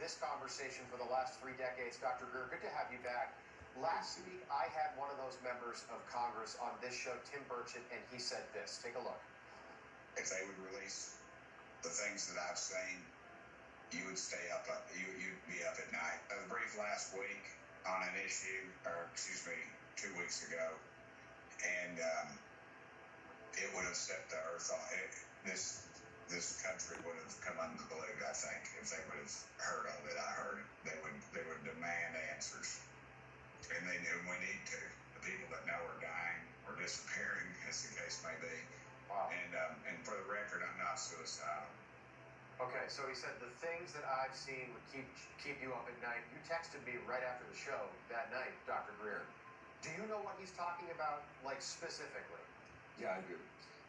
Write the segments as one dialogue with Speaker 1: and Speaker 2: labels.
Speaker 1: this conversation for the last 3 decades. Dr. Greer, good to have you back. Last week, I had one of those members of Congress on this show, Tim Burchett, and he said this. Take a look.
Speaker 2: If they would release the things that I've seen, you would stay up, you'd be up at night. I was briefed last week on an issue, 2 weeks ago, and it would have set the earth on. This country would have come unglued, I think, if they would have heard all that I heard. They would demand answers, and we need to. The people that know are dying or disappearing, as the case may be.
Speaker 1: Wow.
Speaker 2: And for the record, I'm not suicidal.
Speaker 1: Okay, so he said the things that I've seen would keep you up at night. You texted me right after the show that night, Dr. Greer. Do you know what he's talking about, like, specifically?
Speaker 3: Yeah, I do.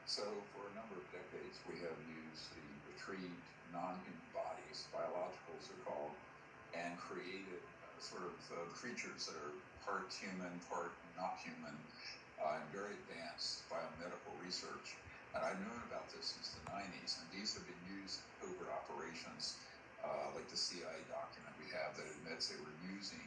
Speaker 3: So for a number of decades, we have used the retrieved non-human bodies, biologicals are called, and created creatures that are part human, part not human, and very advanced biomedical research. And I've known about this since the 90s, and these have been used in covert operations, like the CIA document we have that admits they were using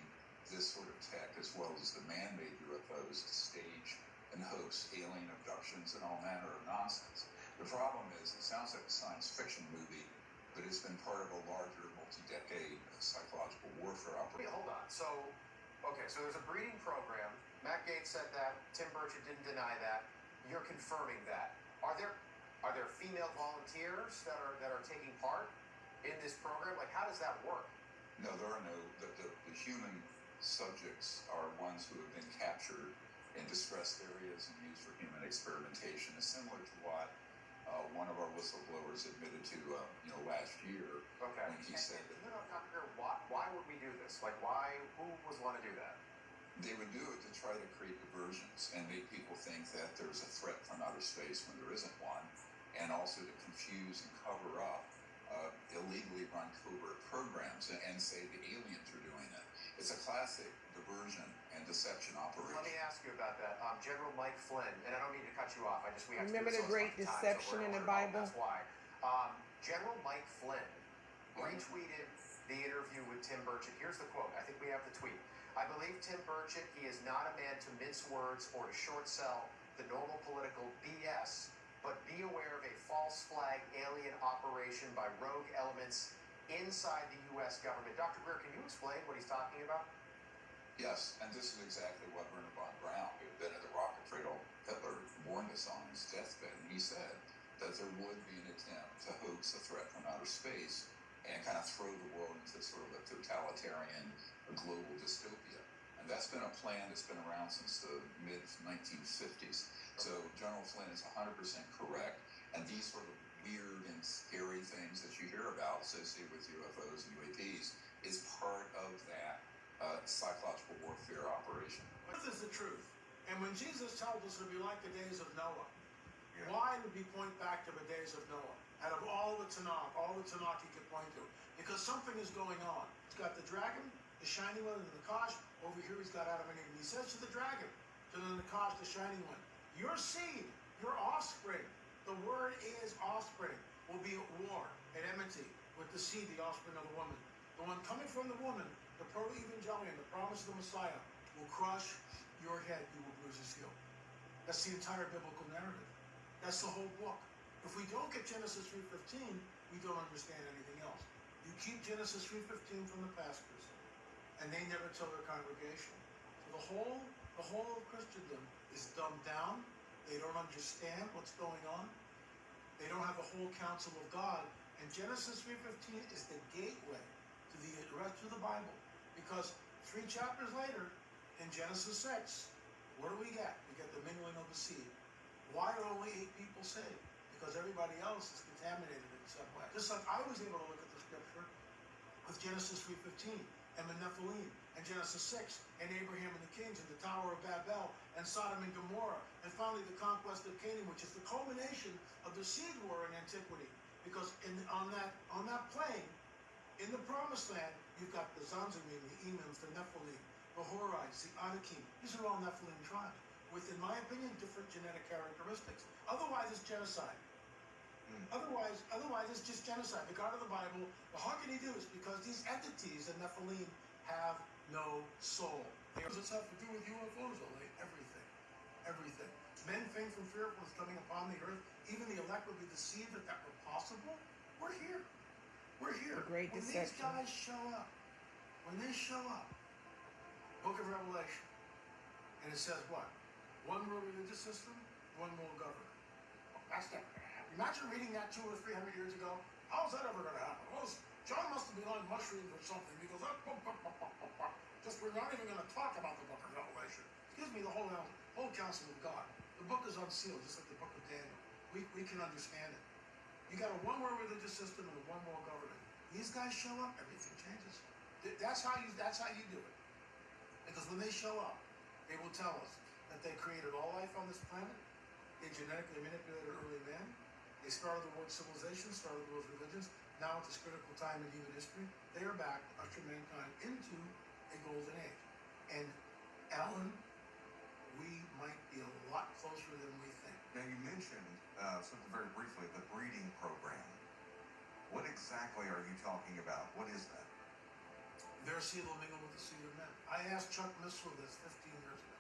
Speaker 3: this sort of tech as well as the man-made UFOs to stage and host alien abductions and all manner of nonsense. The problem is, it sounds like a science fiction movie, but it's been part of a larger multi-decade psychological warfare operation.
Speaker 1: Hold on. So there's a breeding program. Matt Gaetz said that. Tim Burchett didn't deny that. You're confirming that. Are there female volunteers that are taking part in this program? Like, how does that work?
Speaker 3: No, there are no. The human subjects are ones who have been captured in distressed areas and used for human experimentation. It's similar to what one of our whistleblowers admitted to, last year.
Speaker 1: Okay.
Speaker 3: When he said that.
Speaker 1: Dr. Greer, why would we do this? Like, who would want to do that?
Speaker 3: They would do it to try to create diversions and make people think that there's a threat from outer space when there isn't one, and also to confuse and cover up illegally run covert programs and say the aliens are doing it. It's a classic diversion and deception operation.
Speaker 1: Let me ask you about that. General Mike Flynn, and I don't mean to cut you off. We have
Speaker 4: Remember
Speaker 1: to
Speaker 4: the great deception in the Bible?
Speaker 1: That's why. General Mike Flynn retweeted the interview with Tim Burchett. Here's the quote. I think we have the tweet. I believe Tim Burchett, he is not a man to mince words or to short sell the normal political BS, but be aware of a false flag alien operation by rogue elements inside the U.S. government. Dr. Greer, can you explain what he's talking about?
Speaker 3: Yes, and this is exactly what Werner von Braun, who had been at the rocket cradle Hitler, warned us on his deathbed. And he said that there would be an attempt to hoax a threat from outer space and kind of throw the world into sort of a totalitarian global dystopia. And that's been a plan that's been around since the mid-1950s. So General Flynn is 100% correct. And these sort of weird and scary things that you hear about associated with UFOs and UAPs is part of that psychological warfare operation.
Speaker 5: This is the truth. And when Jesus told us it would be like the days of Noah, why did he point back to the days of Noah? Out of all the Tanakh he could point to. Because something is going on. He's got the dragon, the shiny one, and the Nakash. Over here he's got Adam and Eve. And he says to the dragon, to the Nakash, the shiny one, your seed, your offspring, the word is offspring, will be at war, at enmity, with the seed, the offspring of the woman. The one coming from the woman, the proto-evangelion, the promise of the Messiah, will crush your head, you will bruise his heel. That's the entire biblical narrative. That's the whole book. If we don't get Genesis 3:15, we don't understand anything else. You keep Genesis 3:15 from the pastors, and they never tell their congregation. So the whole of Christendom is dumbed down. They don't understand what's going on. They don't have the whole counsel of God. And Genesis 3:15 is the gateway to the rest of the Bible. Because 3 chapters later, in Genesis 6, what do we get? We get the mingling of the seed. Why are only 8 people saved? Because everybody else is contaminated in some way. Just like I was able to look at the scripture with Genesis 3:15 and the Nephilim and Genesis 6 and Abraham and the kings and the Tower of Babel and Sodom and Gomorrah and finally the conquest of Canaan, which is the culmination of the seed war in antiquity. Because on that plain, in the Promised Land, you've got the Zanzimim, the Emims, the Nephilim, the Horites, the Anakim. These are all Nephilim tribes with, in my opinion, different genetic characteristics. Otherwise, it's genocide. Otherwise, it's just genocide. The God of the Bible. Well, how can he do this? Because these entities, the Nephilim, have no soul. What does this have to do with UFOs? Only everything, everything. Men think from fear of what's coming upon the earth. Even the elect would be deceived that that were possible. We're here. We're here.
Speaker 4: The great
Speaker 5: when
Speaker 4: deception.
Speaker 5: these guys show up, Book of Revelation, and it says what? One world religious system, one world government. That's never going to happen. Imagine reading that 200 or 300 years ago. How's that ever going to happen? Well, John must have been on mushrooms or something because that. Just we're not even going to talk about the Book of Revelation. Excuse me, the whole counsel of God. The book is unsealed, just like the book of Daniel. We can understand it. You got a one world religious system and a one world government. These guys show up, everything changes. That's how you do it. Because when they show up, they will tell us that they created all life on this planet. They genetically manipulated early man. They started the world civilization, started the world's religions. Now at this critical time in human history, they are back to usher mankind into a golden age. And Alan, we might be a lot closer than we think.
Speaker 6: Now you mentioned something very briefly, the breeding program. What exactly are you talking about? What is that?
Speaker 5: Their seed will mingle with the seed of men. I asked Chuck Missler this 15 years ago.